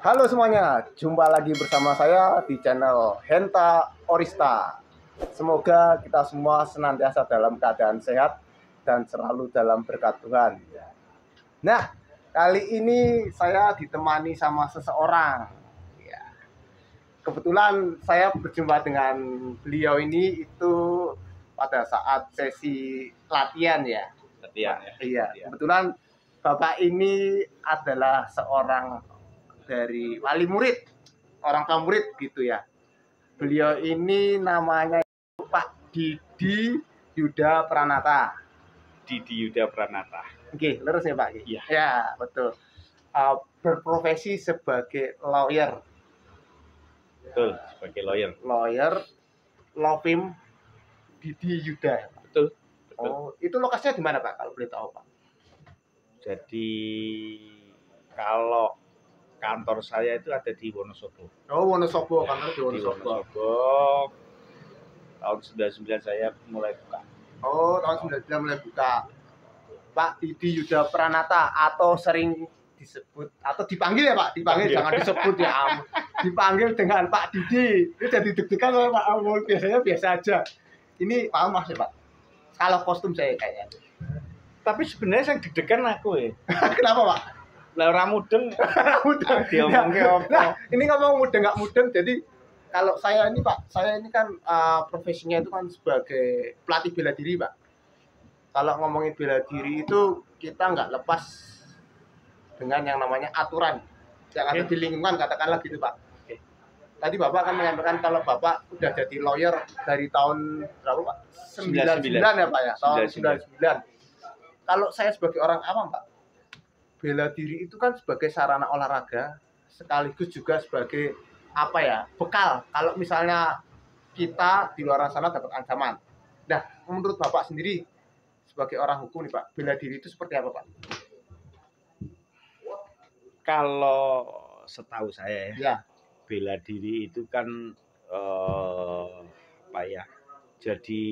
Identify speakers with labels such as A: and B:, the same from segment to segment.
A: Halo semuanya, jumpa lagi bersama saya di channel Henta Orista. Semoga kita semua senantiasa dalam keadaan sehat dan selalu dalam berkat Tuhan. Nah, kali ini saya ditemani sama seseorang. Ya, kebetulan saya berjumpa dengan beliau ini itu pada saat sesi latihan ya.
B: Latihan ya.
A: Iya,
B: Latihan.
A: kebetulan Bapak ini adalah seorang dari wali murid, orang tua murid gitu ya. Beliau ini namanya Pak Didi Yuda Pranata.
B: Didi Yuda Pranata.
A: Oke, lurus ya Pak?
B: Iya.
A: Ya, betul. Berprofesi sebagai lawyer.
B: Betul, sebagai lawyer.
A: Lawyer, law firm Didi Yuda.
B: Betul. Betul.
A: Oh, itu lokasinya di mana Pak? Kalau boleh tahu Pak?
B: Jadi kalau kantor saya itu ada di Wonosobo.
A: Oh, Wonosobo, kantor di
B: Di
A: Wonosobo.
B: Wonosobo. Tahun 99 saya mulai buka.
A: Oh, tahun 99 mulai buka. Pak Didi Yuda Pranata atau sering disebut atau dipanggil ya Pak, dipanggil jangan disebut ya, dipanggil dengan Pak Didi. Itu jadi deg-degan saya Pak, biasanya biasa aja. Ini paham Mas ya Pak? Kalau kostum saya kayaknya.
B: Tapi sebenarnya yang deg-degan aku ya.
A: Kenapa Pak?
B: Lah ora mudeng.
A: Mudeng.
B: Diomongke apa?
A: Nah, ini ngomong mudeng nggak mudeng, jadi kalau saya ini Pak, saya ini kan profesinya itu kan sebagai pelatih bela diri Pak. Kalau ngomongin bela diri itu kita nggak lepas dengan yang namanya aturan yang ada di lingkungan, katakanlah gitu Pak. Tadi Bapak kan menyampaikan kalau Bapak udah jadi lawyer dari tahun berapa Pak? 99 ya Pak ya, tahun 99. Kalau saya sebagai orang awam Pak, bela diri itu kan sebagai sarana olahraga sekaligus juga sebagai apa ya, bekal kalau misalnya kita di luar sana dapat ancaman. Nah, menurut Bapak sendiri sebagai orang hukum nih Pak, bela diri itu seperti apa Pak?
B: Kalau setahu saya
A: Ya.
B: Bela diri itu kan apa ya? Jadi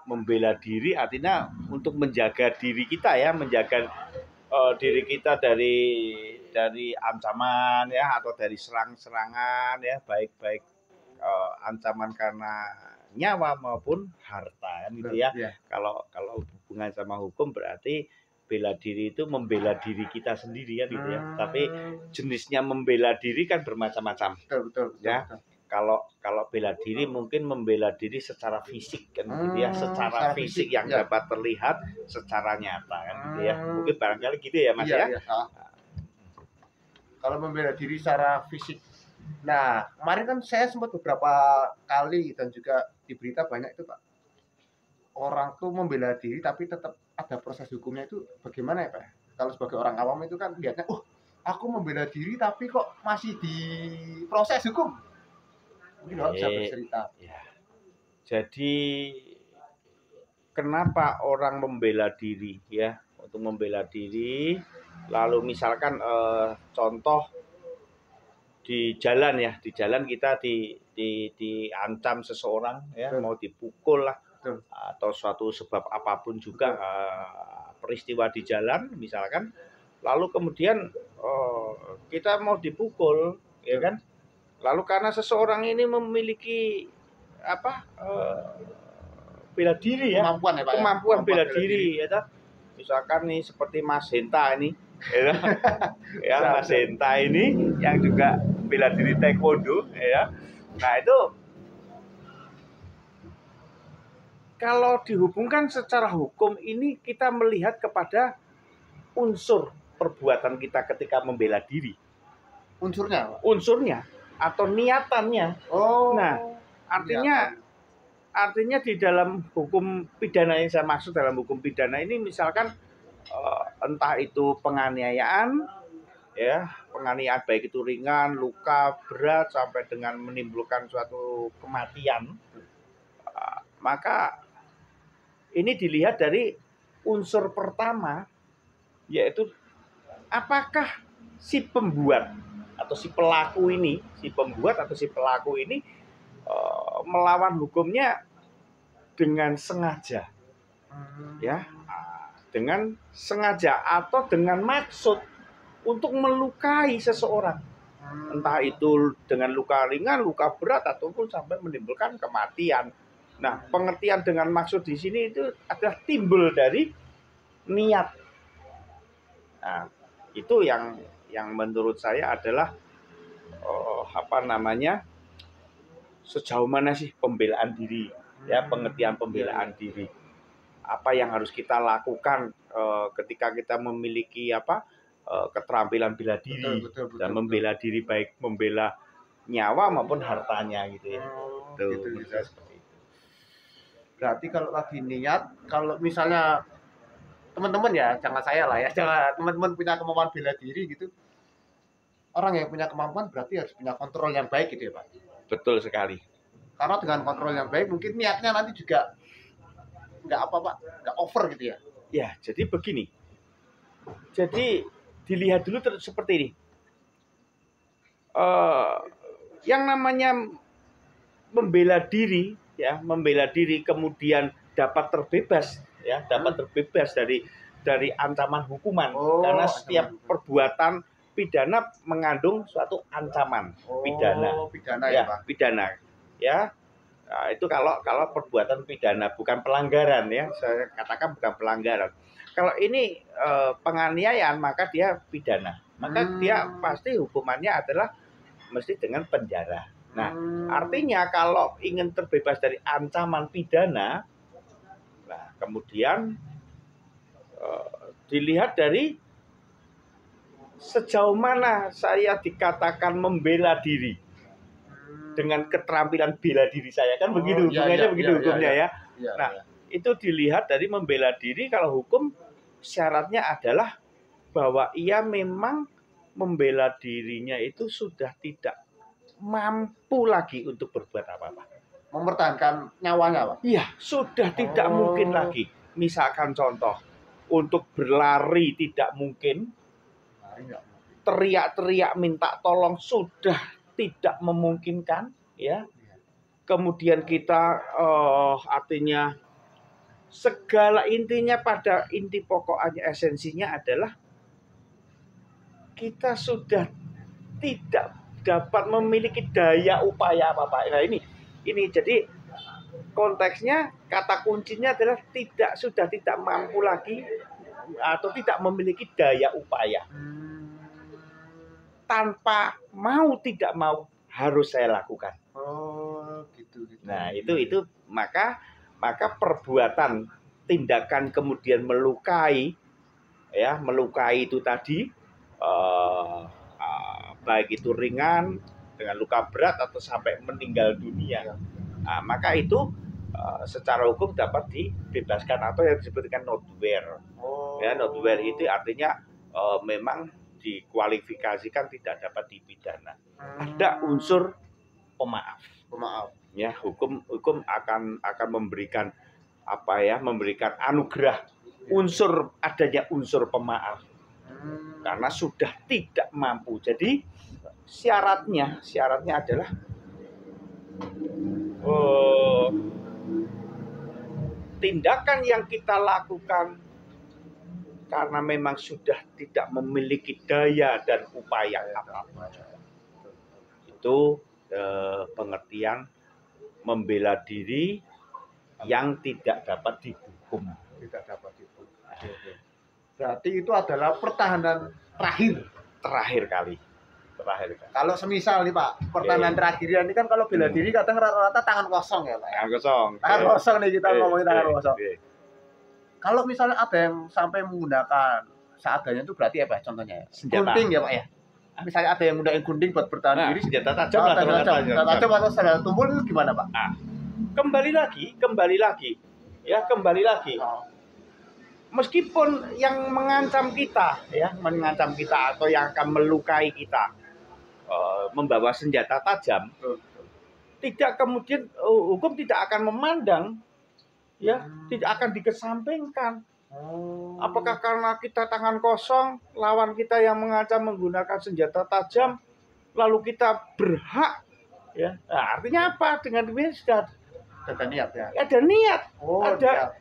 B: membela diri artinya untuk menjaga diri kita ya, menjaga diri kita dari ancaman ya, atau dari serangan ya, baik ancaman karena nyawa maupun harta kan gitu ya. Kalau hubungan sama hukum berarti bela diri itu membela diri kita sendiri ya gitu ya. Tapi jenisnya membela diri kan bermacam-macam.
A: Betul.
B: Ya. Kalau bela diri mungkin membela diri secara fisik kan gitu ya, secara fisik yang dapat terlihat secara nyata kan gitu ya. Mungkin barangkali gitu ya Mas ya.
A: Kalau membela diri secara fisik. Nah, kemarin kan saya sempat beberapa kali dan juga di berita banyak itu Pak. Orang tuh membela diri tapi tetap ada proses hukumnya, itu bagaimana ya Pak? Kalau sebagai orang awam itu kan lihatnya, aku membela diri tapi kok masih di proses hukum. Mungkin Bapak bisa bercerita.
B: Ya. Jadi kenapa orang membela diri ya? Untuk membela diri, lalu misalkan contoh di jalan ya, di jalan kita diancam seseorang ya, mau dipukul lah. Atau suatu sebab apapun juga, peristiwa di jalan misalkan, lalu kemudian kita mau dipukul ya kan, lalu karena seseorang ini memiliki apa, bela diri ya, kemampuan bela diri ya, misalkan nih seperti Mas Henta ini ya, Mas Henta ini yang juga bela diri taekwondo ya. Nah itu kalau dihubungkan secara hukum ini kita melihat kepada unsur perbuatan kita ketika membela diri. Unsurnya atau niatannya. Nah, artinya di dalam hukum pidana yang saya maksud dalam hukum pidana ini misalkan entah itu penganiayaan ya, penganiayaan baik itu ringan, luka berat sampai dengan menimbulkan suatu kematian. Maka ini dilihat dari unsur pertama, yaitu apakah si pembuat atau si pelaku ini, melawan hukumnya dengan sengaja, ya, dengan sengaja atau dengan maksud, untuk melukai seseorang. Entah itu dengan luka ringan, luka berat, ataupun sampai menimbulkan kematian. Nah, pengertian dengan maksud di sini itu adalah timbul dari niat. Nah, itu yang menurut saya adalah sejauh mana sih pembelaan diri, ya, pengertian pembelaan diri. Apa yang harus kita lakukan ketika kita memiliki keterampilan bela diri,
A: betul,
B: dan membela diri, baik membela nyawa maupun hartanya gitu ya.
A: Gitu. Berarti kalau lagi niat, kalau misalnya teman-teman ya, jangan saya lah ya, jangan teman-teman punya kemampuan bela diri gitu. Orang yang punya kemampuan berarti harus punya kontrol yang baik gitu ya Pak.
B: Betul sekali.
A: Karena dengan kontrol yang baik mungkin niatnya nanti juga nggak over gitu ya.
B: Ya, jadi begini. Jadi dilihat dulu seperti ini. Yang namanya membela diri, ya, membela diri kemudian dapat terbebas, ya, dapat terbebas dari ancaman hukuman, karena setiap perbuatan pidana mengandung suatu ancaman pidana.
A: Pidana
B: ya,
A: Pak.
B: Pidana, ya. Nah, itu kalau perbuatan pidana, bukan pelanggaran, ya, saya katakan bukan pelanggaran. Kalau ini penganiayaan, maka dia pidana, maka dia pasti hukumannya adalah mesti dengan penjara. Nah, artinya kalau ingin terbebas dari ancaman pidana, nah kemudian dilihat dari sejauh mana saya dikatakan membela diri dengan keterampilan bela diri saya, kan begitu hukumnya, hukumnya ya. Nah, itu dilihat dari membela diri. Kalau hukum syaratnya adalah bahwa ia memang membela dirinya itu sudah tidak mampu lagi untuk berbuat apa-apa,
A: mempertahankan nyawanya Pak.
B: Iya, sudah tidak mungkin lagi. Misalkan contoh, untuk berlari tidak mungkin, teriak-teriak minta tolong sudah tidak memungkinkan, ya. Kemudian kita artinya segala intinya, pada inti pokoknya, esensinya adalah kita sudah tidak dapat memiliki daya upaya apa-apa. Nah, ini jadi konteksnya, kata kuncinya adalah sudah tidak mampu lagi atau tidak memiliki daya upaya. Tanpa mau tidak mau harus saya lakukan.
A: Gitu.
B: Nah, itu maka perbuatan, tindakan kemudian melukai, ya, melukai itu tadi, baik itu ringan dengan luka berat atau sampai meninggal dunia. Nah, maka itu secara hukum dapat dibebaskan atau yang disebutkan notwear. Ya, notwear itu artinya memang dikualifikasikan tidak dapat dipidana. Ada unsur pemaaf. Ya, hukum akan memberikan memberikan anugerah adanya unsur pemaaf. Karena sudah tidak mampu. Jadi syaratnya adalah tindakan yang kita lakukan karena memang sudah tidak memiliki daya dan upaya apa-apa. Itu pengertian membela diri yang tidak dapat dihukum.
A: Berarti itu adalah pertahanan terakhir kali. Kalau semisal nih Pak, pertahanan terakhir ini kan kalau bela diri kadang rata-rata tangan kosong ya Pak. Tangan kosong nih, kita ngomongin tangan kosong. Kalau misalnya ada yang sampai menggunakan seadanya itu berarti apa contohnya?
B: Senjata.
A: Gunting ya Pak ya. Misalnya ada yang menggunakan gunting buat bertahan diri,
B: senjata tajam
A: atau senjata tumpul, itu gimana Pak?
B: Nah, kembali lagi. Meskipun yang mengancam kita, atau yang akan melukai kita, membawa senjata tajam, tidak kemudian hukum tidak akan memandang, ya, tidak akan dikesampingkan. Apakah karena kita tangan kosong, lawan kita yang mengancam menggunakan senjata tajam, lalu kita berhak, ya? Nah, artinya apa? Dengan demikian sudah
A: ada niat ya.
B: Ada niat,
A: ada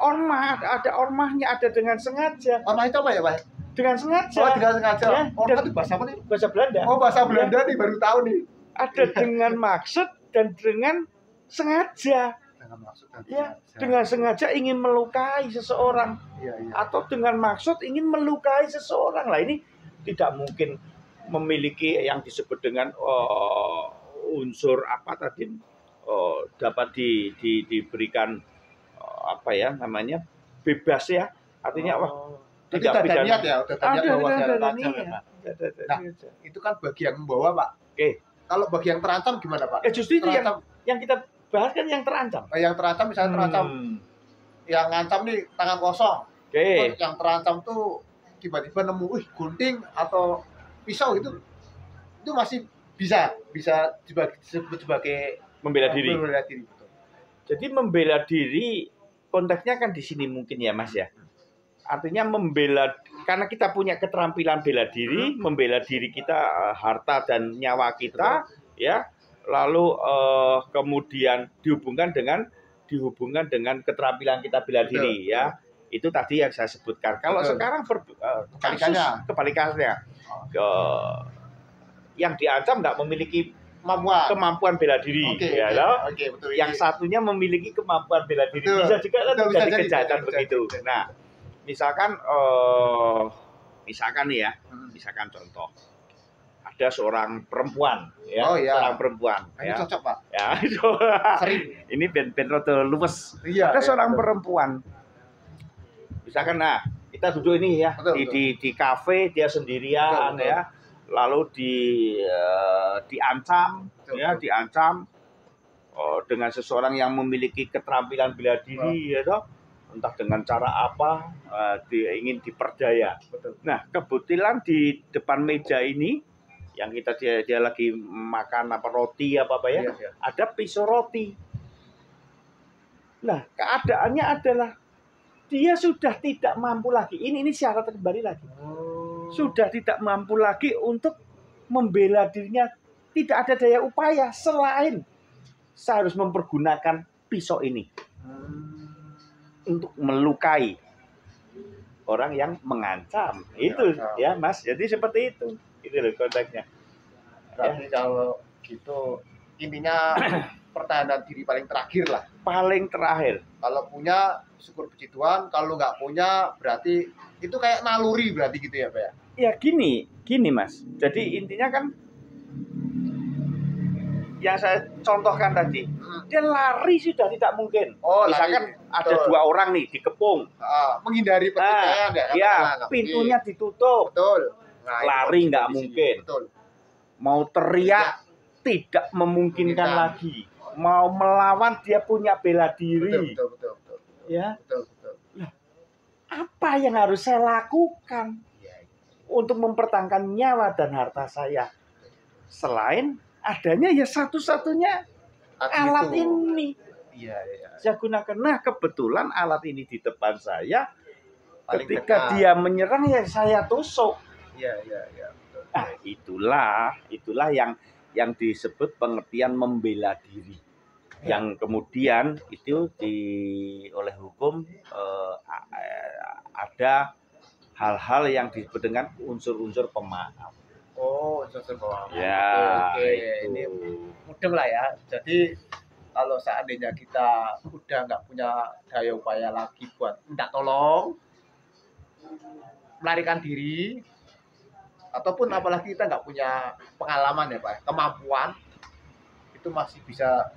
B: ormah, ada ormahnya, ada dengan sengaja.
A: Ormah itu apa ya Pak?
B: dengan sengaja.
A: Oh, dengan sengaja.
B: Ya,
A: Orka itu bahasa apa nih?
B: bahasa Belanda.
A: Oh, bahasa Belanda nih, baru tahu nih.
B: Ada dengan maksud dan dengan sengaja.
A: Dengan maksud dan
B: Ya,
A: sengaja.
B: dengan sengaja ingin melukai seseorang.
A: Iya, iya.
B: Atau dengan maksud ingin melukai seseorang. Lah ini tidak mungkin memiliki yang disebut dengan unsur apa tadi dapat diberikan apa ya namanya bebas ya. Artinya wah
A: tidak ada niat ya, udah ada niat bahwa
B: ada
A: tajam
B: niat.
A: ya, Pak.
B: Nah,
A: Itu kan bagi yang membawa, Pak.
B: Oke.
A: Kalau bagi yang terancam gimana, Pak?
B: Justru itu
A: Terancam.
B: yang kita bahas kan yang terancam.
A: Yang terancam misalnya terancam yang ngancam nih tangan kosong.
B: Oke.
A: Terus yang terancam tuh tiba-tiba nemu gunting atau pisau itu masih bisa disebut sebagai
B: membela diri.
A: Membela diri, betul.
B: Jadi membela diri konteksnya kan di sini mungkin ya Mas ya. Artinya membela karena kita punya keterampilan bela diri, membela diri kita harta dan nyawa kita, betul. Ya. Lalu kemudian dihubungkan dengan keterampilan kita bela diri, betul. Ya. Itu tadi yang saya sebutkan. Kalau betul. Sekarang kebalikannya, yang diancam nggak memiliki kemampuan bela diri, ya loh.
A: Betul,
B: yang satunya memiliki kemampuan bela diri, betul. Bisa juga terjadi kejahatan begitu. Nah, misalkan nih ya, misalkan contoh, ada seorang perempuan, ya, seorang perempuan.
A: Ini cocok Pak.
B: Ya,
A: sering.
B: Ini ben roto luwes.
A: Iya,
B: ada seorang perempuan. Misalkan, nah kita duduk ini ya di kafe dia sendirian, betul. Ya. Lalu diancam, betul. Ya, diancam dengan seseorang yang memiliki keterampilan bela diri, ya toh, entah dengan cara apa dia ingin diperdaya. Betul. Nah, kebetulan di depan meja ini yang dia lagi makan roti apa ya, iya. Ada pisau roti. Nah, keadaannya adalah dia sudah tidak mampu lagi. Ini syarat kembali lagi. Sudah tidak mampu lagi untuk membela dirinya. Tidak ada daya upaya selain saya harus mempergunakan pisau ini untuk melukai orang yang mengancam. Itu ya Mas. Jadi seperti itu. Itu loh konteksnya.
A: Berarti kalau gitu intinya pertahanan diri paling terakhir lah.
B: Paling terakhir.
A: Kalau punya syukur puji Tuhan, kalau nggak punya berarti itu kayak naluri berarti gitu ya Pak ya?
B: Ya gini Mas. Jadi intinya kan yang saya contohkan tadi, dia lari sudah tidak mungkin. Misalkan lari. Ada betul. 2 orang nih dikepung.
A: Menghindari pertikaian
B: ya. Pintunya ditutup.
A: Betul.
B: Nah, lari nggak mungkin.
A: Betul.
B: Mau teriak tidak memungkinkan lagi. Mau melawan dia punya bela diri.
A: Betul.
B: Ya.
A: Betul.
B: Nah, apa yang harus saya lakukan untuk mempertahankan nyawa dan harta saya? Selain adanya ya satu-satunya alat ini. Iya. Saya gunakan. Nah, kebetulan alat ini di depan saya. Paling ketika dekat. Dia menyerang ya saya tusuk.
A: Iya.
B: Nah, itulah yang disebut pengertian membela diri. Yang kemudian itu oleh hukum ada hal-hal yang disebut dengan unsur-unsur pemaaf.
A: Unsur pemaaf.
B: Ya,
A: oke. Ini mudeng lah ya. Jadi kalau seandainya kita udah nggak punya daya upaya lagi buat minta tolong, melarikan diri, ataupun apalagi kita nggak punya pengalaman ya Pak, kemampuan, itu masih bisa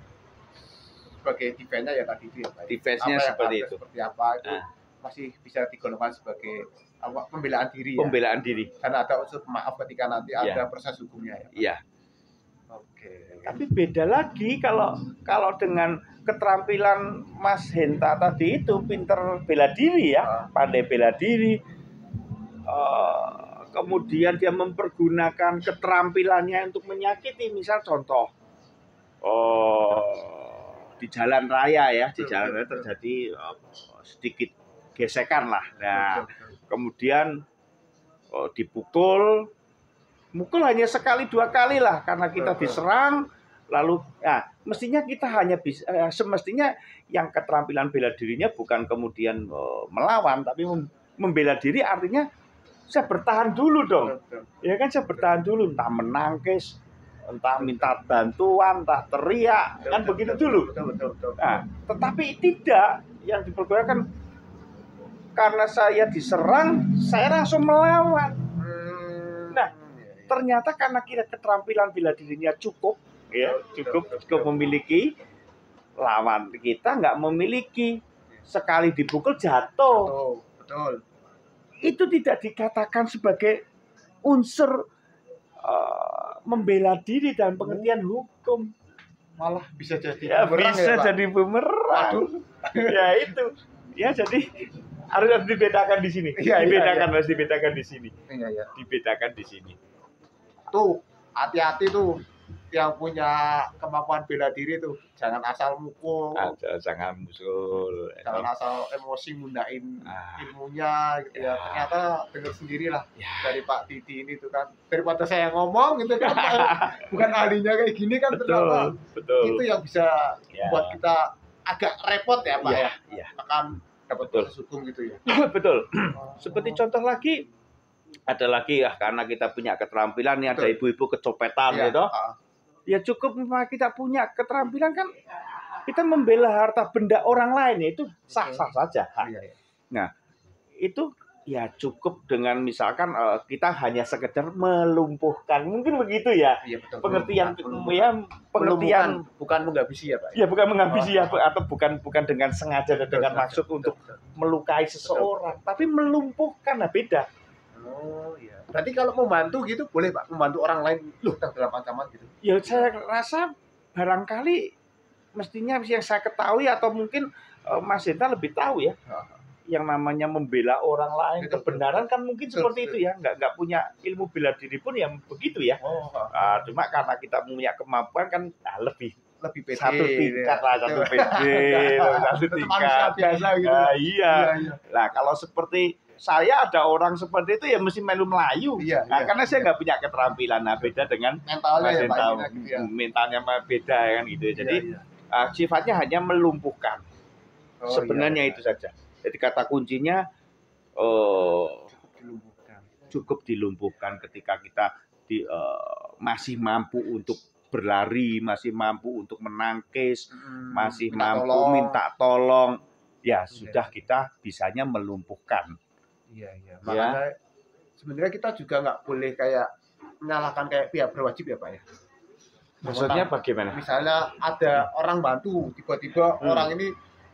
A: sebagai defense-nya ya tadi itu ya Pak.
B: Defense-nya seperti itu.
A: Seperti apa itu masih bisa digolongkan sebagai pembelaan diri ya.
B: Pembelaan diri.
A: Karena ada unsur maaf ketika nanti ada proses hukumnya ya Pak.
B: Iya.
A: Oke.
B: Tapi beda lagi kalau dengan keterampilan Mas Henta tadi itu pinter bela diri ya, pandai bela diri. Kemudian dia mempergunakan keterampilannya untuk menyakiti, misal contoh di jalan raya ya, di jalan raya terjadi sedikit gesekan lah. Nah, kemudian mukul hanya sekali 2 kali lah karena kita diserang, lalu mestinya kita hanya bisa semestinya yang keterampilan bela dirinya bukan kemudian melawan, tapi membela diri artinya saya bertahan dulu dong.
A: Betul.
B: Ya kan saya bertahan dulu, entah menangkis, entah minta bantuan, entah teriak, kan begitu dulu.
A: Betul.
B: Nah, tetapi tidak yang dipergunakan karena saya diserang, saya langsung melawan. Nah, ternyata karena kita keterampilan bela dirinya cukup, ya, cukup memiliki, lawan kita nggak memiliki, sekali dipukul jatuh.
A: Betul.
B: Itu tidak dikatakan sebagai unsur membela diri dan pengertian hukum.
A: Malah bisa jadi
B: Ya,
A: bumerang
B: bisa
A: Pak?
B: jadi bumerang. Ya itu. Ya jadi harus dibedakan di sini. Harus dibedakan di sini.
A: Iya.
B: Dibedakan di sini.
A: Tuh, hati-hati tuh yang punya kemampuan bela diri tuh, jangan asal mukul,
B: Jangan musul.
A: jangan asal emosi ngundain ilmunya gitu ya. Ternyata dengar sendirilah dari Pak Didi ini tuh kan, daripada saya ngomong gitu kan, bukan ahlinya kayak gini kan, ternyata itu yang bisa buat kita agak repot ya Pak ya. Akan dapat proses hukum gitu ya.
B: Betul. Seperti contoh lagi, ada lagi ya, karena kita punya keterampilan nih, ada ibu-ibu kecopetan gitu. Ya cukup kita punya keterampilan kan, kita membela harta benda orang lain itu sah-sah saja. Nah, itu ya cukup dengan misalkan kita hanya sekedar melumpuhkan, mungkin begitu ya. Pengertian pengertian
A: bukan menghabisi ya Pak.
B: Ya bukan menghabisi ya, atau bukan dengan sengaja dan dengan maksud untuk melukai seseorang, tapi melumpuhkan, nah beda.
A: Oh iya. Berarti kalau membantu gitu boleh Pak, membantu orang lain dalam ancaman gitu.
B: Ya saya rasa barangkali mestinya yang saya ketahui, atau mungkin Mas Enta lebih tahu ya. Yang namanya membela orang lain, kebenaran kan mungkin seperti itu ya, nggak punya ilmu bela diri pun yang begitu ya. Cuma karena kita punya kemampuan kan lebih pede, satu tingkat lah, satu tingkat
A: biasa gitu.
B: Iya. Nah kalau seperti saya ada orang seperti itu ya mesti melu Melayu. Karena saya nggak punya keterampilan. Nah beda dengan mentalnya beda kan gitu. Jadi sifatnya hanya melumpuhkan. Sebenarnya itu saja. Jadi kata kuncinya cukup dilumpuhkan ketika kita masih mampu untuk berlari, masih mampu untuk menangkis, masih mampu minta tolong. Ya sudah, kita bisanya melumpuhkan.
A: Iya. Makanya sebenarnya kita juga nggak boleh kayak menyalahkan kayak pihak berwajib ya Pak ya.
B: Maksudnya bagaimana?
A: Misalnya ada orang bantu, tiba-tiba orang ini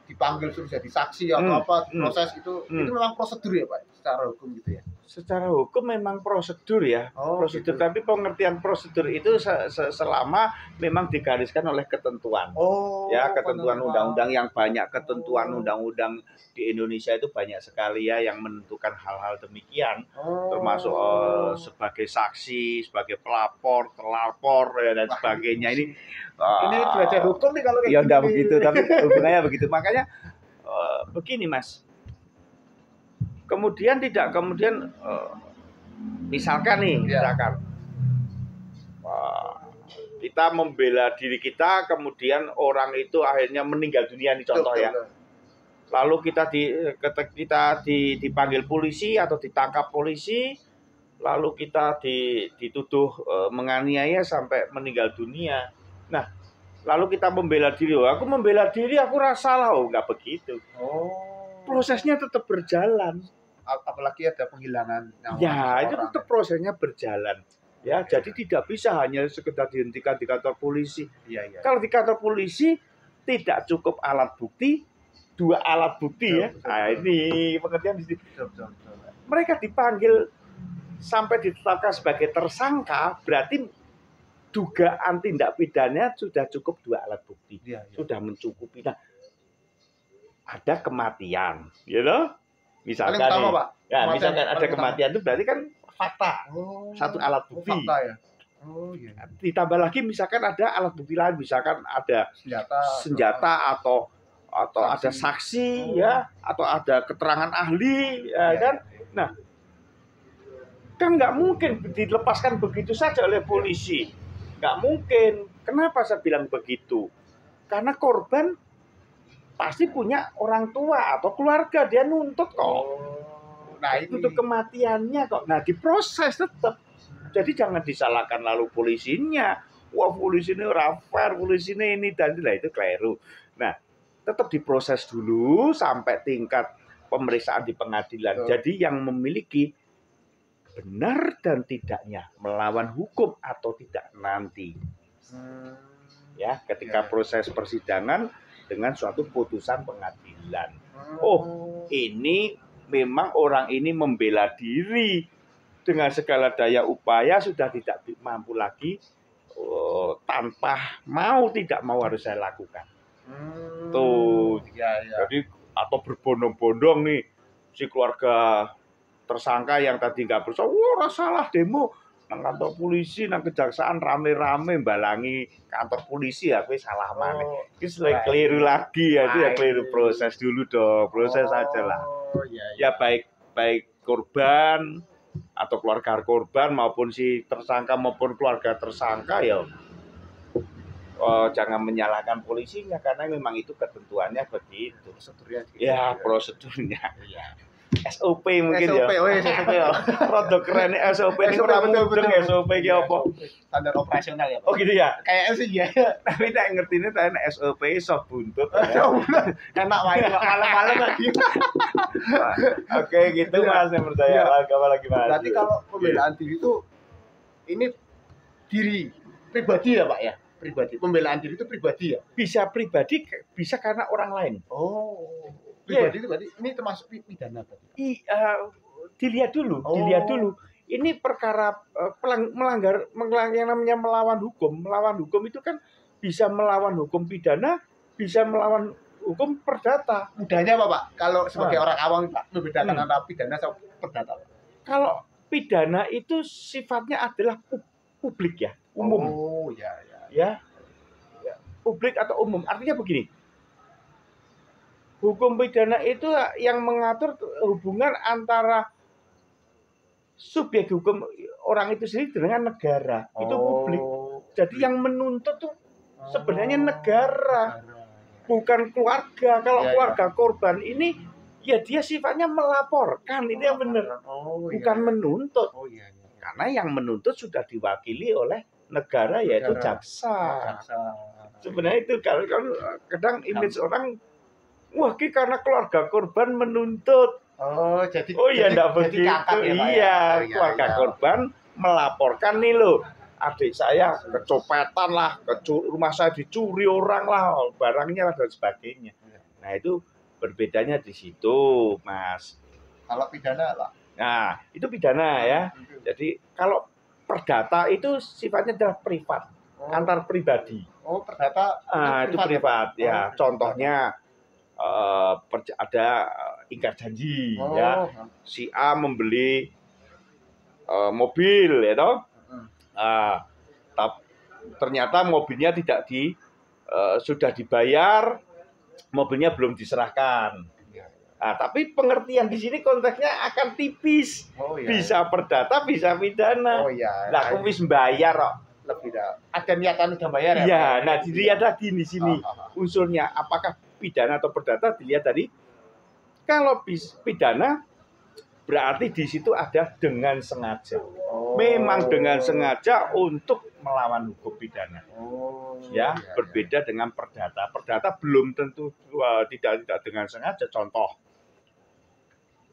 A: dipanggil suruh jadi saksi atau apa, proses itu memang prosedur ya Pak secara hukum gitu ya.
B: Secara hukum memang prosedur ya, prosedur. Gitu. Tapi pengertian prosedur itu selama memang digariskan oleh ketentuan. Ya, ketentuan undang-undang yang banyak, ketentuan undang-undang di Indonesia itu banyak sekali ya yang menentukan hal-hal demikian, termasuk sebagai saksi, sebagai pelapor, terlapor dan sebagainya. Ini
A: belajar hukum nih kalau kayak
B: ya enggak begitu, tapi hubungannya begitu. Makanya begini Mas. Kemudian misalkan kita membela diri kita, kemudian orang itu akhirnya meninggal dunia nih contoh ya. Lalu kita dipanggil polisi atau ditangkap polisi, lalu kita dituduh menganiaya sampai meninggal dunia. Nah, lalu kita membela diri. Aku membela diri, aku rasa salah. Enggak begitu. Prosesnya tetap berjalan.
A: Apalagi ada penghilangan nyawa.
B: Ya, itu tetap prosesnya berjalan. Ya, jadi tidak bisa hanya sekedar dihentikan di kantor polisi. Kalau di kantor polisi tidak cukup alat bukti, 2 alat bukti ya. Ini pengertian di sini. Mereka dipanggil sampai ditetapkan sebagai tersangka, berarti dugaan tindak pidana sudah cukup 2 alat bukti. Sudah mencukupi. Nah, ada kematian, misalkan misalkan ada kematian itu berarti kan fakta, 1 alat bukti. Ditambah lagi misalkan ada alat bukti lain, misalkan ada senjata atau ada saksi atau ada keterangan ahli kan. Nah, kan nggak mungkin dilepaskan begitu saja oleh polisi, nggak mungkin. Kenapa saya bilang begitu? Karena korban pasti punya orang tua atau keluarga, dia nuntut kok.
A: Nah,
B: Untuk kematiannya kok. Nah, diproses tetap. Jadi jangan disalahkan lalu polisinya. Wah, polisi ini ora fair, polisi ini dan itu keliru. Nah, tetap diproses dulu sampai tingkat pemeriksaan di pengadilan. Jadi yang memiliki benar dan tidaknya melawan hukum atau tidak nanti. Ya, ketika proses persidangan dengan suatu putusan pengadilan. Oh, ini memang orang ini membela diri dengan segala daya upaya sudah tidak mampu lagi, tanpa mau tidak mau harus saya lakukan. Tuh, jadi atau berbondong-bondong nih si keluarga tersangka yang tadi nggak bersalah, wah salah demo nang kantor polisi, nang kejaksaan rame-rame balangi kantor polisi ya, salah mana? Itu keliru lagi ya, itu ya keliru. Proses dulu dong, proses aja lah. Ya baik korban atau keluarga korban maupun si tersangka maupun keluarga tersangka ya jangan menyalahkan polisinya karena memang itu ketentuannya begitu. Prosedurnya gitu. Ya, prosedurnya. SOP mungkin
A: SOP,
B: ya.
A: SOP ya.
B: Produk keren SOP ini ora mudeng SOP ki apa?
A: Standar operasional ya, Pak.
B: Oh gitu ya.
A: Kayak sih ya.
B: Tapi tak ngertine ta SOP sop buntut.
A: Enak wae malam-malam lagi.
B: Oke, gitu Mas yang percaya. Apa lagi Mas?
A: Berarti kalau pembelaan diri itu ini diri pribadi ya, Pak ya? Pribadi. Pembelaan diri itu pribadi ya?
B: Bisa pribadi, bisa karena orang lain.
A: Oh. Pribadi itu berarti ini termasuk pidana berarti.
B: Dilihat dulu. Ini perkara melanggar yang namanya melawan hukum. Melawan hukum itu kan bisa melawan hukum pidana, bisa melawan hukum perdata.
A: Mudahnya apa, Pak? Kalau sebagai orang awam, Pak, membedakan antara pidana sama perdata, Pak?
B: Kalau pidana itu sifatnya adalah publik ya, umum.
A: Oh,
B: ya. Publik atau umum. Artinya begini. Hukum pidana itu yang mengatur hubungan antara subjek hukum orang itu sendiri dengan negara. Itu publik. Jadi yang menuntut tuh sebenarnya negara, bukan keluarga. Kalau keluarga korban ini ya dia sifatnya melaporkan, itu yang benar. Bukan menuntut. Karena yang menuntut sudah diwakili oleh negara yaitu jaksa. Sebenarnya itu kalau kadang image orang wah, karena keluarga korban menuntut. Jadi enggak begitu. Keluarga korban melaporkan nih loh. Adik saya kecopetan lah, rumah saya dicuri orang lah, barangnya dan sebagainya. Nah, itu berbedanya di situ, Mas.
A: Kalau pidana, Pak.
B: Nah, itu pidana ya. Jadi kalau perdata itu sifatnya adalah privat, antar pribadi.
A: Oh, perdata
B: itu privat ya. Contohnya ada ingkar janji ya, si A membeli mobil ya toh, ternyata mobilnya tidak sudah dibayar, mobilnya belum diserahkan. Tapi pengertian di sini konteksnya akan tipis, bisa perdata bisa pidana. Nah, kumis bayar kok.
A: Lebih ada niatan udah bayar ya.
B: Iya, nah dilihat lagi di sini unsurnya apakah pidana atau perdata. Dilihat tadi kalau pidana berarti di situ ada dengan sengaja. Memang dengan sengaja untuk melawan hukum pidana. Berbeda dengan perdata. Perdata belum tentu tidak dengan sengaja.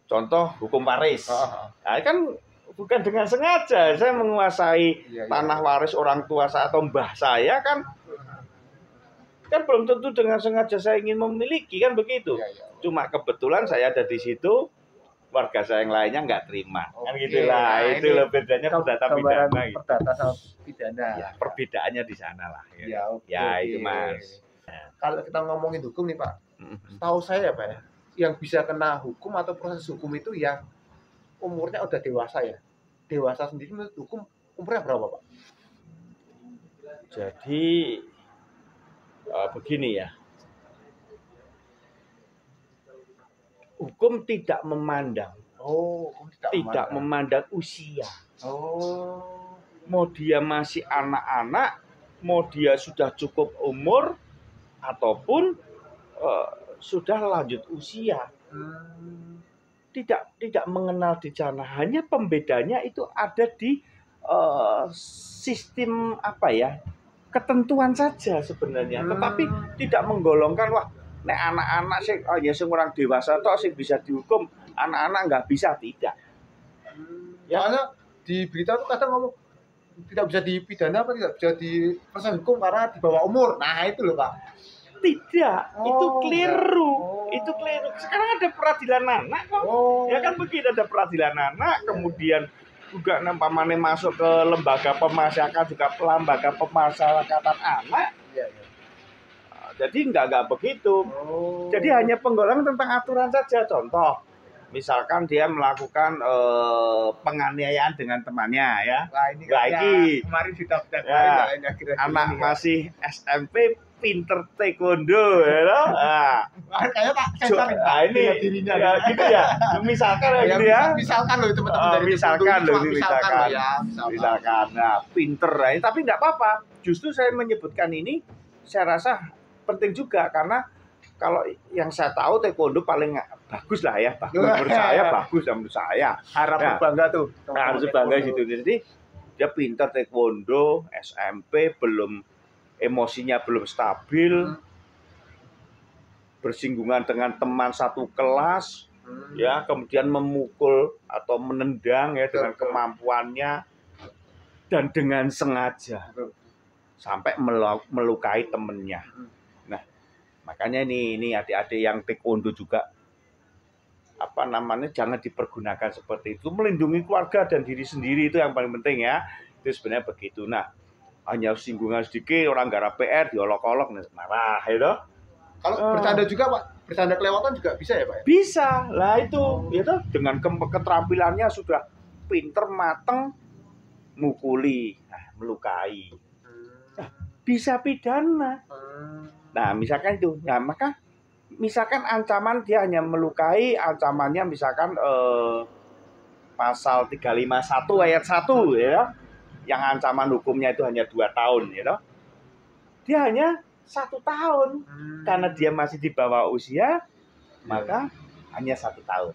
B: Contoh hukum waris. Nah, kan bukan dengan sengaja saya menguasai tanah waris orang tua saya atau mbah saya kan belum tentu dengan sengaja saya ingin memiliki kan begitu. Cuma kebetulan saya ada di situ, warga saya yang lainnya nggak terima. Kan gitulah. Itu loh bedanya perdata pidana.
A: Perdata sama pidana.
B: Ya, perbedaannya di sana lah. Itu Mas.
A: Kalau kita ngomongin hukum nih Pak, tahu saya Pak ya, yang bisa kena hukum atau proses hukum itu yang umurnya udah dewasa ya. Dewasa sendiri menurut hukum umurnya berapa Pak?
B: Jadi begini ya. Hukum tidak memandang.
A: Hukum
B: tidak memandang usia. Mau dia masih anak-anak, mau dia sudah cukup umur ataupun sudah lanjut usia. tidak mengenal di sana. Hanya pembedanya itu ada di sistem apa ya, ketentuan saja sebenarnya. Tetapi tidak menggolongkan wah nek anak-anak sing ya sing orang dewasa tok sing bisa dihukum, anak-anak nggak bisa, tidak.
A: Ya, soalnya di berita tuh kadang ngomong tidak bisa dipidana apa tidak bisa diproses hukum karena di bawah umur. Nah, itu loh, Pak.
B: Tidak, itu keliru.
A: Oh.
B: Itu keliru. Sekarang ada peradilan anak kok. Ya kan begitu, ada peradilan anak, kemudian juga nampaknya masuk ke lembaga pemasyarakatan, juga lembaga pemasyarakatan anak.
A: Iya.
B: Jadi nggak begitu. Jadi hanya penggolongan tentang aturan saja. Contoh, misalkan dia melakukan penganiayaan dengan temannya ya.
A: Nah, ini kemarin sudah
B: ya, anak masih SMP pinter taekwondo ya loh. Nah,
A: kayak Pak sensor
B: ini dirinya ya, gitu ya. Misalkan ya, gitu ya.
A: Misalkan loh teman-teman dari
B: misalkan loh ini
A: misalkan.
B: Nah, pinter ya. Tapi nggak apa-apa. Justru saya menyebutkan ini saya rasa penting juga karena kalau yang saya tahu taekwondo paling bagus lah ya, menurut saya bagus menurut saya.
A: Harap berbangga tuh.
B: Harus bangga gitu. Jadi dia pintar taekwondo, SMP belum emosinya belum stabil, bersinggungan dengan teman satu kelas, ya kemudian memukul atau menendang ya dengan kemampuannya dan dengan sengaja sampai melukai temennya. Nah, makanya ini adik-adik yang taekwondo juga jangan dipergunakan seperti itu, melindungi keluarga dan diri sendiri itu yang paling penting ya. Itu sebenarnya begitu. Nah, hanya singgungan sedikit orang garap PR diolok-olok marah ya.
A: Kalau bercanda juga Pak, bercanda kelewatan juga bisa ya Pak?
B: Bisa lah itu, ya dengan keterampilannya sudah pinter mateng, mukuli, melukai, bisa pidana. Nah misalkan itu, nah maka misalkan ancaman dia hanya melukai, ancamannya misalkan pasal 351 ayat 1 ya, yang ancaman hukumnya itu hanya 2 tahun ya, dia hanya 1 tahun karena dia masih di bawah usia, maka hanya 1 tahun.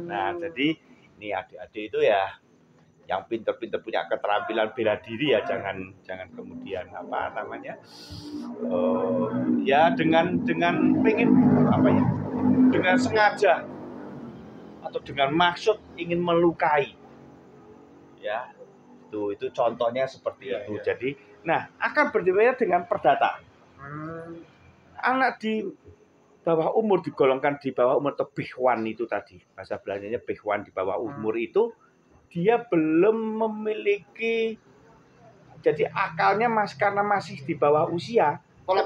B: Nah jadi ini adik-adik itu ya yang pinter-pinter punya keterampilan bela diri ya jangan kemudian ya dengan pengen dengan sengaja atau dengan maksud ingin melukai ya. Itu contohnya seperti itu. Jadi, nah akan berbeda dengan perdata. Anak di bawah umur digolongkan di bawah umur atau bihwan itu tadi bahasa Belandanya bihwan, di bawah umur itu dia belum memiliki, jadi akalnya karena masih di bawah usia. Pola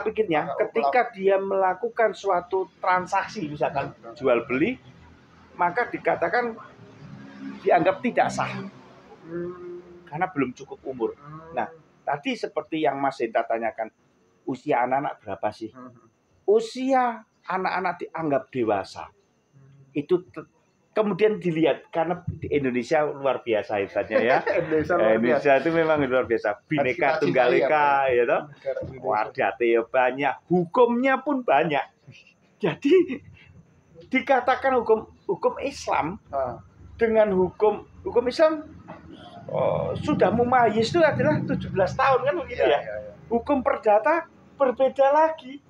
B: pikirnya ketika dia melakukan suatu transaksi misalkan jual beli, maka dikatakan dianggap tidak sah. Karena belum cukup umur. Nah, tadi seperti yang Mas Henta tanyakan, usia anak-anak berapa sih? Usia anak-anak dianggap dewasa. Itu kemudian dilihat, karena di Indonesia luar biasa hebatnya ya. Indonesia itu memang luar biasa. Bineka Tunggal Ika, ya toh. Wadatnya banyak, hukumnya pun banyak. Jadi dikatakan hukum Islam dengan hukum Islam sudah mumayyiz itu adalah 17 tahun kan begitu ya. Hukum perdata berbeda lagi.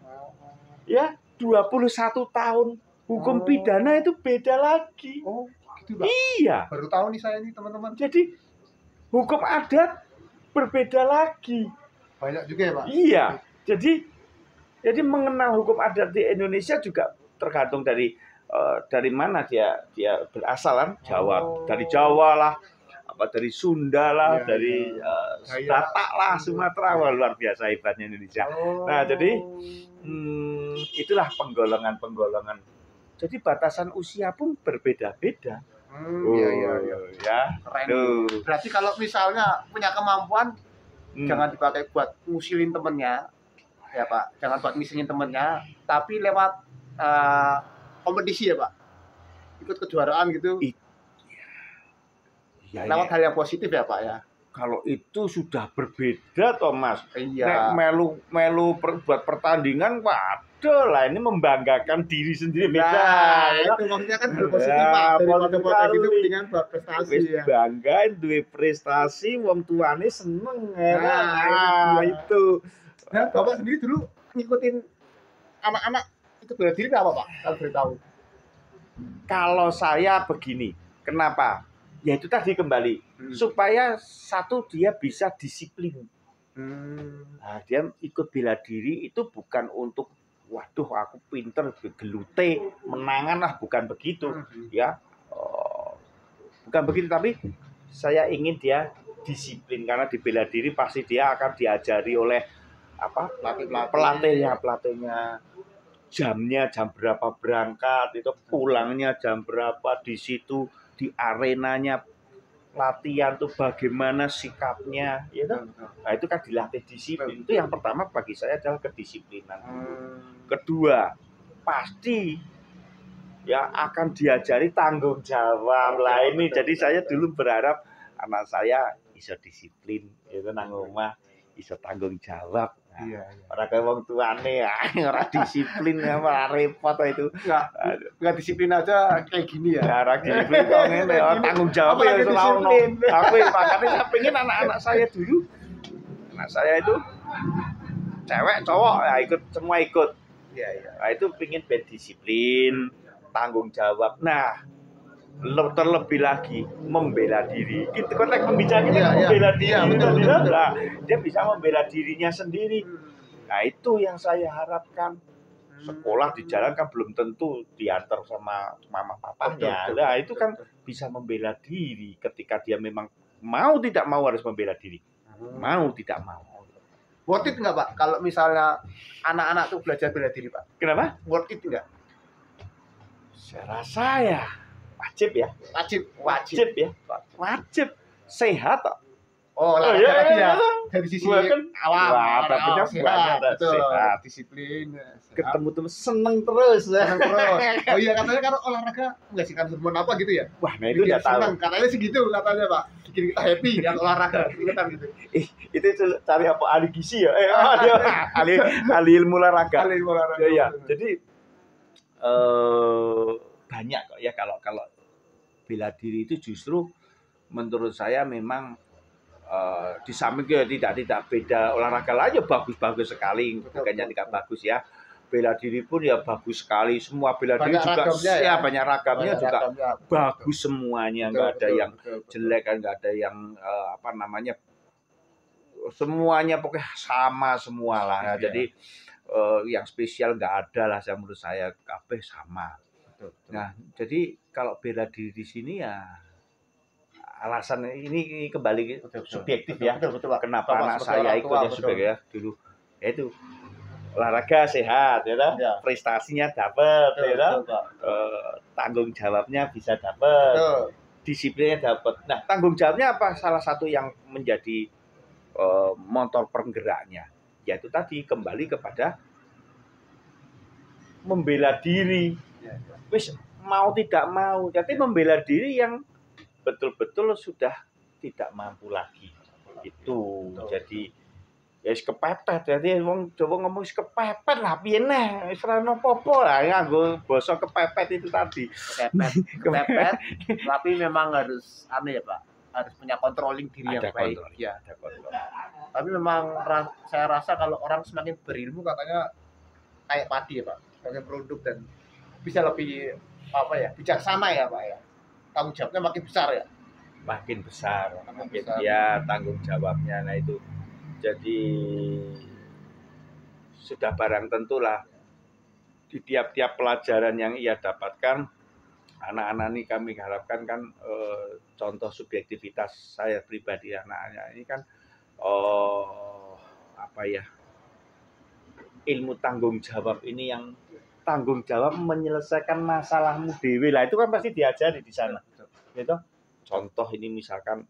B: Ya, 21 tahun. Hukum pidana itu beda lagi.
A: Oh, gitu Pak.
B: Iya.
A: Baru tahu nih saya nih teman-teman.
B: Jadi hukum adat berbeda lagi.
A: Banyak juga ya Pak.
B: Iya. Jadi mengenal hukum adat di Indonesia juga tergantung dari mana dia berasal kan. Dari Jawa lah. Dari Sunda lah, dari Batak lah, Sumatera, luar biasa hebatnya Indonesia. Nah, jadi itulah penggolongan. Jadi batasan usia pun berbeda-beda.
A: Ya. Keren. Berarti kalau misalnya punya kemampuan, jangan dipakai buat ngusilin temennya, ya Pak. Jangan buat ngusilin temennya, tapi lewat kompetisi ya Pak. Ikut kejuaraan gitu. Ya, lewat hal yang positif ya Pak ya.
B: Kalau itu sudah berbeda toh Mas.
A: Iya.
B: Nek melu buat pertandingan, Waduh lah, ini membanggakan diri sendiri beda.
A: Nah, itu maksudnya kan hal positif Pak. Daripada
B: positif
A: kayak gitu
B: kali.
A: mendingan buat prestasi
B: Wis
A: ya.
B: bangga duwe prestasi, wong tuane seneng ya.
A: Nah,
B: Itu.
A: Nah, Bapak sendiri dulu ngikutin anak-anak itu bela diri nggak apa Pak? Kalau boleh tahu.
B: Kalau saya begini, kenapa? Ya itu tadi kembali supaya satu dia bisa disiplin. Nah, dia ikut bela diri itu bukan untuk waduh aku pinter gelute menangan lah, bukan begitu ya. Bukan begitu, tapi saya ingin dia disiplin karena di bela diri pasti dia akan diajari oleh apa pelatihnya jamnya jam berapa berangkat, itu pulangnya jam berapa, di situ di arenanya latihan tuh bagaimana sikapnya, ya kan? Nah, itu kan dilatih disiplin. Itu yang pertama bagi saya adalah kedisiplinan. Kedua, pasti ya akan diajari tanggung jawab lah ini. Jadi saya dulu berharap anak saya bisa disiplin, itu nang omah bisa tanggung jawab. Nah, orang kayak wong tuane orang disiplin apa repot itu.
A: Enggak disiplin aja kayak gini ya.
B: Orang disiplin kok ngene, tanggung jawab ya selalu. Tapi makanya saya pengen anak-anak saya dulu. Anak saya itu cewek, cowok ya ikut semua ikut. Nah, itu pengen berdisiplin, tanggung jawab. Nah, terlebih lagi membela diri. Kita konteks pembicaraan membela diri. Nah, dia bisa membela dirinya sendiri. Nah, itu yang saya harapkan. Sekolah di jalan kan belum tentu diantar sama mama papanya. Nah, itu kan bisa membela diri ketika dia memang mau tidak mau harus membela diri. Mau tidak mau.
A: Worth it nggak Pak? Kalau misalnya anak-anak tuh belajar bela diri Pak?
B: Kenapa?
A: Worth it nggak?
B: Saya rasa ya wajib ya.
A: Wajib
B: Ya. Wajib. Sehat kok.
A: Oh, ya. Dari sisi awam.
B: Wah, sehat.
A: Disiplin.
B: Ketemu teman seneng terus.
A: Oh iya, katanya kalau olahraga menghasilkan hormon apa gitu ya?
B: Wah, nah itu udah tahu.
A: Katanya segitu katanya Pak. Bikin kita happy yang olahraga. Gitu.
B: Itu cari apa? Ahli gizi ya? Ahli ilmu olahraga. Ya. Jadi banyak kok ya kalau bela diri itu justru menurut saya memang di samping tidak beda olahraga lain ya bagus sekali, bukannya tidak bagus ya. Bela diri pun ya bagus sekali, semua bela diri juga banyak ragamnya juga bagus semuanya, nggak ada yang jelek kan, nggak ada yang apa namanya, semuanya pokoknya sama semua lah. Jadi yang spesial nggak ada lah, menurut saya kabeh sama. Nah, jadi kalau bela diri di sini ya alasan ini kembali subjektif ya. Kenapa anak saya ikut ya subjektif ya dulu. Itu olahraga sehat ya, prestasinya dapat ya, tanggung jawabnya bisa dapat, disiplinnya dapat. Nah, tanggung jawabnya apa? Salah satu yang menjadi motor penggeraknya, yaitu tadi kembali kepada membela diri. Wis mau tidak mau, jadi membela diri yang betul-betul sudah tidak mampu lagi. Itu jadi ya kepepet, jadi wong Jawa ngomong kepepet lah piye neh, wis ora apa-apa lah nganggo basa kepepet itu tadi.
A: Kepepet, tapi memang harus ya Pak, harus punya controlling diri yang baik. Ya, ada kontrol. Tapi memang saya rasa kalau orang semakin berilmu katanya kayak padi ya Pak, semakin produk dan bisa lebih bijaksana ya Pak ya. Tanggung jawabnya makin besar ya.
B: Makin besar. Ya tanggung jawabnya. Nah itu jadi sudah barang tentulah di tiap-tiap pelajaran yang ia dapatkan, anak-anak ini kami harapkan kan contoh subjektivitas saya pribadi, anak-anak ini kan ilmu tanggung jawab ini, yang tanggung jawab menyelesaikan masalahmu dewe lah, itu kan pasti diajari di sana. Gitu. Contoh ini misalkan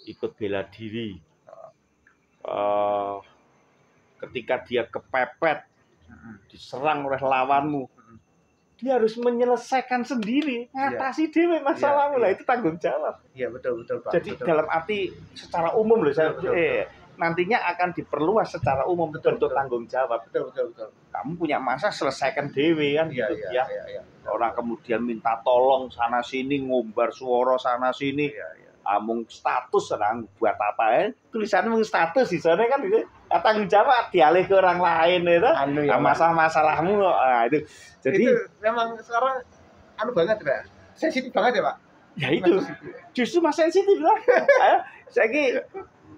B: ikut bela diri, ketika dia kepepet, diserang oleh lawanmu, dia harus menyelesaikan sendiri, ngatasi dewe masalahmu lah, itu tanggung jawab.
A: Iya betul Pak.
B: Jadi dalam arti secara umum loh saya nantinya akan diperluas secara umum bentuk tanggung jawab.
A: Betul.
B: Kamu punya masa selesaikan dewe kan
A: Iya,
B: gitu
A: iya,
B: ya.
A: iya.
B: Orang kemudian minta tolong sana sini, ngumbar suara sana sini.
A: Iya.
B: Mung status orang buat apa ya? Tulisannya mung status di sana kan itu. Tanggung jawab dialih ke orang lain itu. Masalah-masalahmu itu. Jadi
A: itu memang sekarang banget Pak. Sensitif banget ya Pak.
B: Ya itu. Justru mas sensitif lah. Saya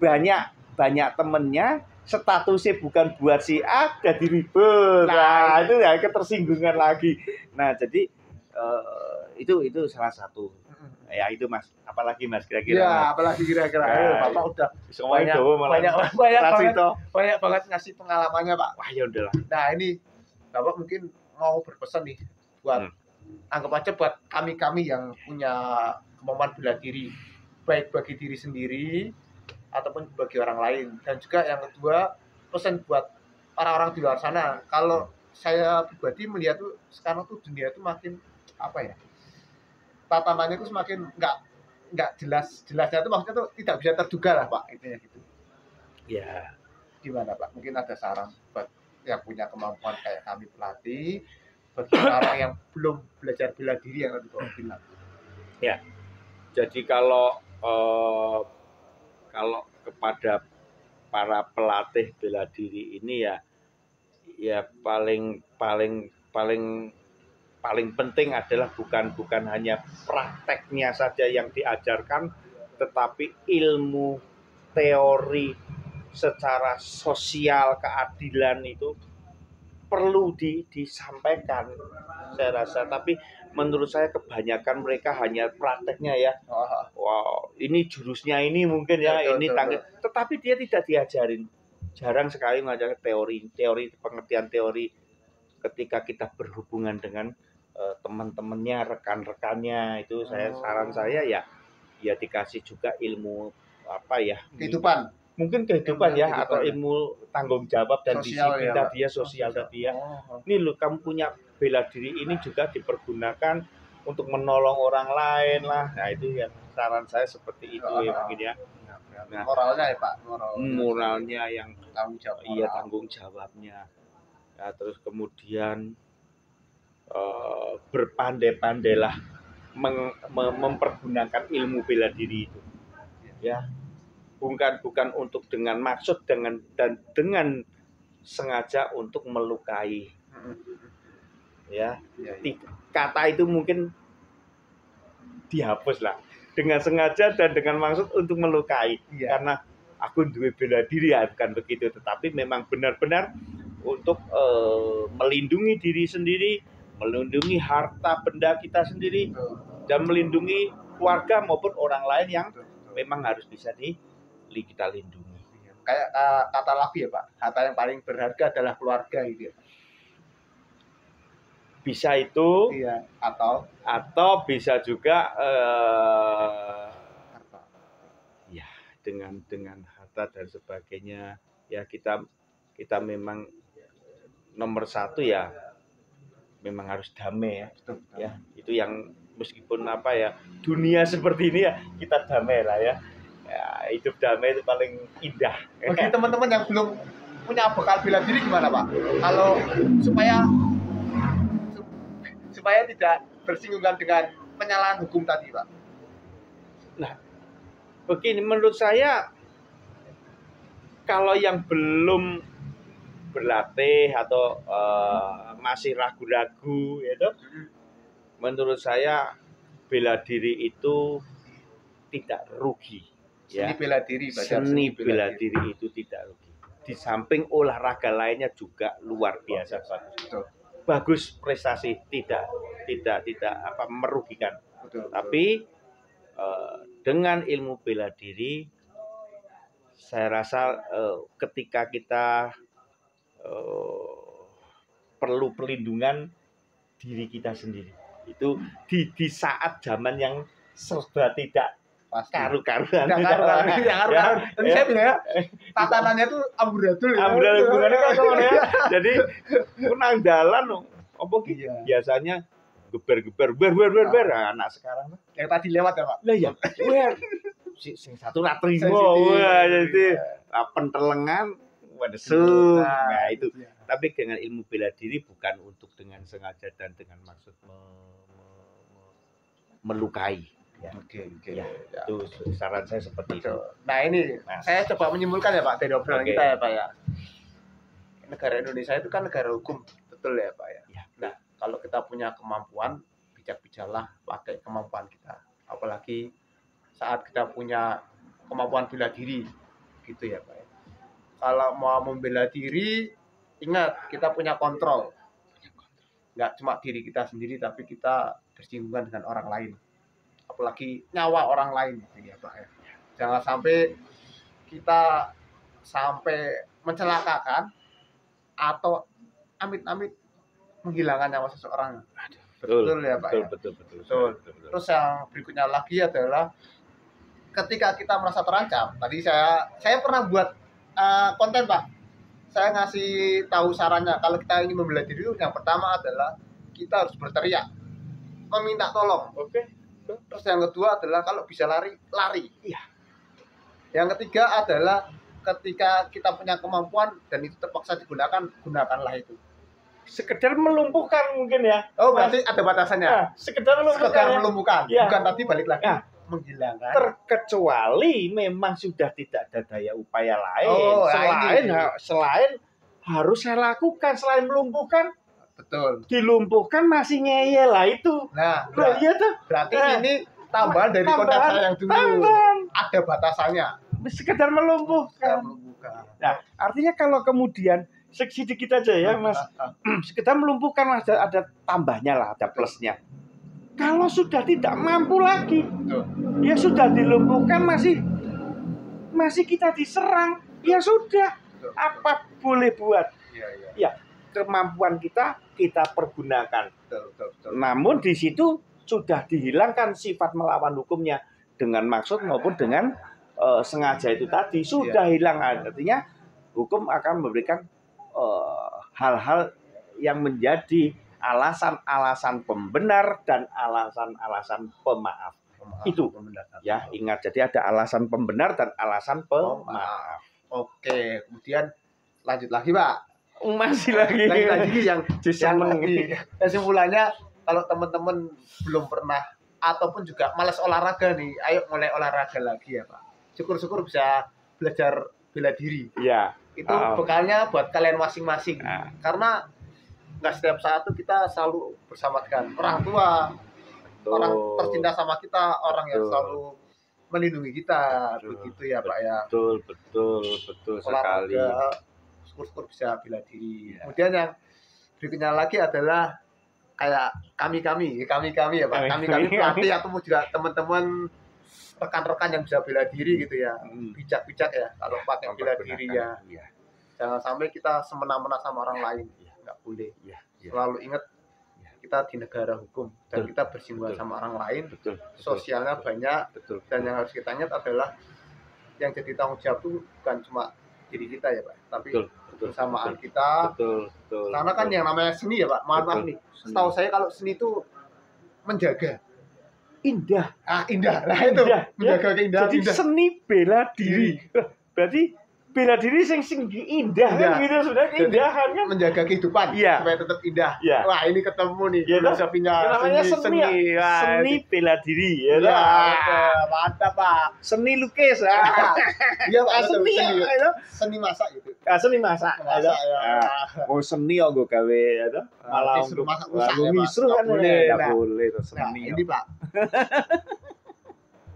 B: banyak temennya statusnya bukan buat si A jadi ribet. Nah, itu ya ketersinggungan lagi. Nah, jadi itu salah satu. Ya itu Mas, apalagi Mas kira-kira.
A: Ya,
B: Mas.
A: apalagi kira-kira. Bapak udah banyak banget ngasih pengalamannya Pak.
B: Wah ya udahlah.
A: Nah ini Bapak mungkin mau berpesan nih buat anggap aja buat kami yang punya kemampuan bela diri, baik bagi diri sendiri ataupun bagi orang lain. Dan juga yang kedua pesan buat orang-orang di luar sana. Kalau saya pribadi melihat tuh sekarang tuh dunia itu makin apa ya? Tatanannya itu semakin nggak jelasnya itu maksudnya tuh tidak bisa terduga lah Pak, intinya gitu.
B: Ya.
A: Gimana Pak? Mungkin ada saran buat yang punya kemampuan kayak kami pelatih, bagi orang yang belum belajar bela diri yang tadi Bapak bilang.
B: Ya. Jadi kalau kepada para pelatih bela diri ini ya paling penting adalah bukan hanya prakteknya saja yang diajarkan, tetapi ilmu teori secara sosial keadilan itu perlu disampaikan saya rasa. Tapi menurut saya kebanyakan mereka hanya prakteknya ya. Wow, ini jurusnya ini mungkin ya, ini tangkis. Tetapi dia tidak diajarin. Jarang sekali mengajarkan teori pengertian teori ketika kita berhubungan dengan teman-temannya, rekan-rekannya itu. Saran saya ya dikasih juga ilmu apa ya?
A: Kehidupan.
B: Mungkin kehidupan ya, atau ilmu tanggung jawab dan disiplin tadi ya, sosial tadi ya. Ini loh, kamu punya bela diri ini juga dipergunakan untuk menolong orang lain lah. Nah itu ya saran saya seperti itu ya mungkin ya.
A: Nah, moralnya ya Pak,
B: moralnya yang
A: tanggung jawab.
B: Iya, tanggung jawabnya. Ya, terus kemudian berpandai-pandailah mempergunakan ilmu bela diri itu. Ya. Bukan untuk dengan maksud dan dengan sengaja untuk melukai. Ya. Kata itu mungkin dihapus lah. Dengan sengaja dan dengan maksud untuk melukai. Karena aku duwe bela diri ya, bukan begitu, tetapi memang benar-benar untuk melindungi diri sendiri, melindungi harta benda kita sendiri, dan melindungi keluarga maupun orang lain yang memang harus bisa kita lindungi.
A: Kayak kata lagu ya Pak, harta yang paling berharga adalah keluarga gitu ya.
B: Bisa itu,
A: iya, atau
B: bisa juga ya dengan harta dan sebagainya. Ya kita memang nomor satu ya memang harus damai ya.
A: Betul.
B: Ya itu yang meskipun apa ya dunia seperti ini ya kita damai lah ya. Ya hidup damai itu paling indah.
A: Bagi teman-teman yang belum punya bekal bela diri gimana Pak? Kalau supaya tidak bersinggungan dengan penyalahan hukum tadi Pak.
B: Nah, begini menurut saya kalau yang belum berlatih atau masih ragu-ragu itu, menurut saya bela diri itu tidak rugi.
A: Seni bela diri,
B: seni bela diri itu tidak rugi. Di samping olahraga lainnya juga luar biasa bagus.
A: Betul.
B: Bagus prestasi, tidak merugikan.
A: Betul.
B: Tapi dengan ilmu bela diri, saya rasa ketika kita perlu perlindungan diri kita sendiri, itu di saat zaman yang serba tidak karu-karuan.
A: Tadi saya bilang ya, tatanannya tuh amburadul.
B: Hubungannya kan ya. Jadi nang dalan apa biasanya geber anak sekarang
A: yang tadi lewat ya Pak.
B: Lah ya. Sing satu ra trimo. Wah jadi pentelengan, wadesuk.
A: Nah,
B: Nah, itu.
A: iya.
B: Tapi dengan ilmu bela diri bukan untuk dengan sengaja dan dengan maksud melukai. Ya.
A: Oke.
B: Ya,
A: Ya.
B: itu saran saya seperti itu.
A: Betul. Nah ini
B: Nah.
A: saya coba menyimpulkan ya Pak dari obrolan
B: Oke.
A: kita ya Pak ya. Negara Indonesia itu kan negara hukum, betul ya Pak ya.
B: Ya.
A: Nah kalau kita punya kemampuan, bijak-bijaklah pakai kemampuan kita. Apalagi saat kita punya kemampuan bela diri, gitu ya Pak ya. Kalau mau membela diri, ingat kita punya kontrol. Nggak cuma diri kita sendiri, tapi kita bersinggungan dengan orang lain. Apalagi nyawa orang lain, gitu ya Pak ya. Jangan sampai kita sampai mencelakakan atau amit-amit menghilangkan nyawa seseorang. Betul ya Pak ya.
B: Betul.
A: Terus yang berikutnya lagi adalah ketika kita merasa terancam. Tadi saya pernah buat konten Pak. Saya ngasih tahu sarannya kalau kita ingin membela diri, yang pertama adalah kita harus berteriak, meminta tolong.
B: Oke.
A: Terus yang kedua adalah kalau bisa lari.
B: Iya.
A: Yang ketiga adalah ketika kita punya kemampuan dan itu terpaksa digunakan, gunakanlah itu.
B: Sekedar melumpuhkan mungkin ya.
A: Oh, berarti ada batasannya.
B: Nah, sekedar melumpuhkan.
A: Ya.
B: Ya.
A: Bukan tadi balik lagi
B: Ya.
A: menghilangkan.
B: Terkecuali memang sudah tidak ada daya upaya lain.
A: Oh,
B: selain harus saya lakukan selain melumpuhkan.
A: Betul.
B: Dilumpuhkan masih ngeyel lah itu.
A: Nah,
B: iya tuh.
A: berarti ini tambahan dari konten saya yang dulu.
B: Tambahan.
A: Ada batasannya.
B: Sekedar melumpuhkan. Nah, artinya kalau kemudian sedikit aja ya, Mas. Sekedar melumpuhkan ada tambahnya lah, ada plusnya. Kalau sudah tidak mampu lagi, ya sudah dilumpuhkan masih kita diserang, ya sudah. Apa boleh buat? Ya, kemampuan kita pergunakan. Namun di situ sudah dihilangkan sifat melawan hukumnya dengan maksud maupun dengan sengaja itu tadi sudah hilang. Artinya hukum akan memberikan hal-hal yang menjadi alasan-alasan pembenar dan alasan-alasan pemaaf. Itu ya, ingat, jadi ada alasan pembenar dan alasan pemaaf.
A: Oke, kemudian lanjut lagi Pak.
B: Masih lagi
A: yang kesimpulannya, kalau teman-teman belum pernah ataupun juga malas olahraga nih, ayo mulai olahraga lagi ya Pak. Syukur-syukur bisa belajar bela diri.
B: Ya.
A: Itu bekalnya buat kalian masing-masing. Karena nggak setiap saat tuh kita selalu bersama dengan orang tua, orang tercinta sama kita, orang yang selalu melindungi kita, begitu ya Pak ya.
B: Betul sekali.
A: Syukur-syukur bisa bela diri. Kemudian yang berikutnya lagi adalah kayak kami ya Pak. Kami pelatih atau juga teman-teman rekan-rekan yang bisa bela diri gitu ya. Bijak-bijak ya kalau pakai bela diri ya. Jangan sampai kita semena-mena sama orang lain. Nggak boleh. Selalu ingat kita di negara hukum dan kita bersinggungan sama orang lain. Sosialnya banyak. Dan yang harus kita ingat adalah yang jadi tanggung jawab itu bukan cuma diri kita ya Pak, tapi kebersamaan kita. Karena kan yang namanya seni ya Pak, maaf nih. Setahu saya kalau seni itu menjaga
B: indah.
A: Indah. Nah itu menjaga keindahan.
B: Jadi seni bela diri. Berarti bela diri sing indah kan gitu, sudah keindahan kan,
A: menjaga kehidupan supaya tetap indah. Wah, ini ketemu nih filosofinya
B: seni bela diri ya.
A: Mantap Pak.
B: Seni lukis.
A: Iya Pak, seni masak gitu.
B: Seni masak. Mau seni nggo gawe ya toh. Malah untuk ngisru kan enggak boleh seni.
A: Ini Pak.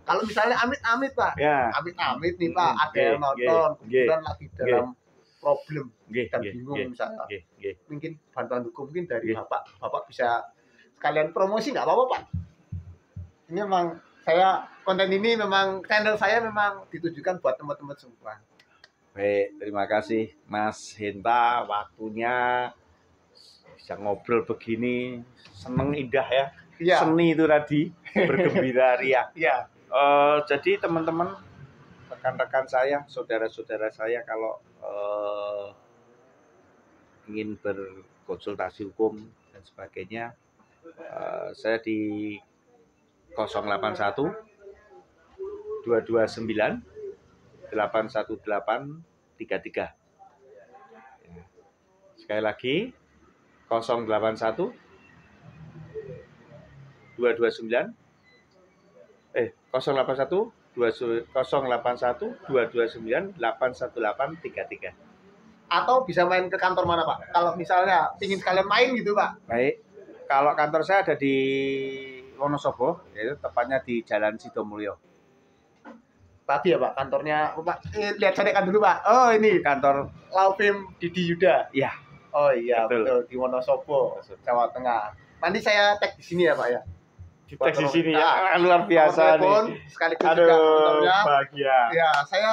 A: Kalau misalnya amit-amit Pak, amit-amit nih Pak, ada yang nonton, kemudian lagi dalam problem dan bingung misalnya, mungkin bantuan hukum mungkin dari Bapak bisa sekalian promosi, nggak apa-apa Pak. Ini memang konten ini memang channel saya memang ditujukan buat teman-teman semua.
B: Baik, terima kasih Mas Henta, waktunya bisa ngobrol begini, seneng indah ya. Seni itu tadi bergembira ria. Jadi teman-teman, rekan-rekan saya, saudara-saudara saya, kalau ingin berkonsultasi hukum dan sebagainya, saya di 081 229 81833. Sekali lagi 081 229 081 229 81833.
A: Atau bisa main ke kantor mana Pak? Kalau misalnya ingin sekalian main gitu Pak.
B: Baik, kalau kantor saya ada di Wonosobo, yaitu tepatnya di Jalan Sidomulyo.
A: Tadi ya Pak, kantornya Pak. Lihat saya kan dulu Pak. Oh ini
B: Kantor
A: Laufim Didi Yuda.
B: ya,
A: Oh iya
B: betul.
A: betul, di Wonosobo, Jawa Tengah. Nanti saya tag di sini ya Pak ya.
B: Kita di sini
A: Nah,
B: ya, luar biasa
A: telepon,
B: nih.
A: sekaligus juga kantornya.
B: Bahagia.
A: Ya, saya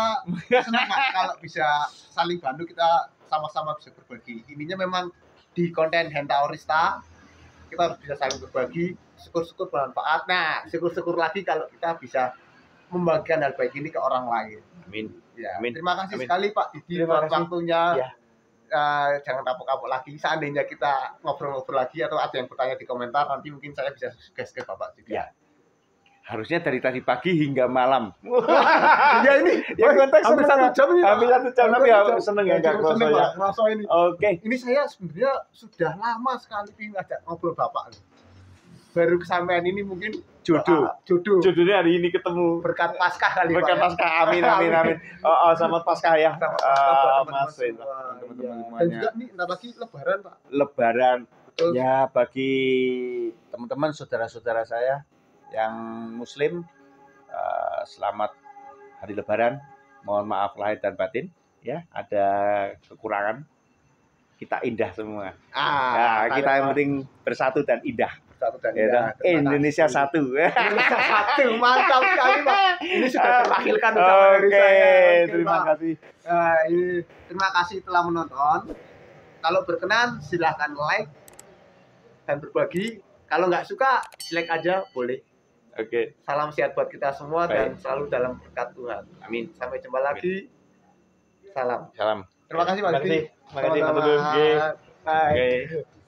A: senang Pak kalau bisa saling bantu, kita sama-sama bisa berbagi. Ininya memang di konten Hentaurista kita harus bisa saling berbagi, syukur-syukur bermanfaat. Nah, syukur-syukur lagi kalau kita bisa membagikan hal baik ini ke orang lain.
B: Amin.
A: Ya,
B: Amin.
A: terima kasih
B: Amin.
A: sekali Pak Didi
B: Terima
A: buat
B: kasih.
A: waktunya.
B: Ya.
A: Jangan kapok-kapok lagi. Seandainya kita ngobrol-ngobrol lagi atau ada yang bertanya di komentar, nanti mungkin saya bisa suggest ke Bapak juga.
B: Ya. Harusnya dari tadi pagi hingga malam.
A: Ya ini,
B: Ya konteks
A: hampir 1 jam ini. Pak.
B: Hampir 1 jam tapi ya seneng ya enggak
A: Seneng,
B: kerasa ya.
A: Pak, ngerasa ini.
B: Oke.
A: Ini saya sebenarnya sudah lama sekali ingin ngajak ngobrol Bapak. Baru kesampaian ini mungkin
B: Jodoh.
A: jodoh.
B: Jodohnya hari ini ketemu.
A: Berkat Paskah kali
B: Berkat
A: Pak. Ya.
B: Paskah. Amin amin amin. Oh, selamat Paskah ya.
A: Selamat Paskah buat teman-teman
B: Mas Win.
A: semua.
B: Teman-teman
A: Iya. Dan
B: semuanya.
A: juga nih ntar lagi Lebaran Pak.
B: Lebaran.
A: Betul.
B: Ya bagi teman-teman saudara-saudara saya yang muslim, selamat hari Lebaran. Mohon maaf lahir dan batin ya, ada kekurangan. Kita indah semua. Nah, kita yang penting bersatu dan indah.
A: Satu dan
B: Ya,
A: indah. Terima
B: Indonesia
A: kasih.
B: satu.
A: Indonesia satu, mantap sekali Pak. Ini sudah terwakilkan ucapan dari
B: Oke,
A: saya. Oke,
B: terima
A: Pak.
B: kasih.
A: Terima kasih telah menonton. Kalau berkenan silahkan like dan berbagi. Kalau nggak suka dislike aja boleh.
B: Oke,
A: Salam sehat buat kita semua dan
B: Baik.
A: selalu dalam berkat Tuhan.
B: amin.
A: Sampai jumpa lagi. Salam.
B: Salam.
A: Terima kasih Pak
B: Terima kasih.
A: Didi.
B: Terima kasih, Mas Teguh. Oke.
A: Bye.
B: Oke.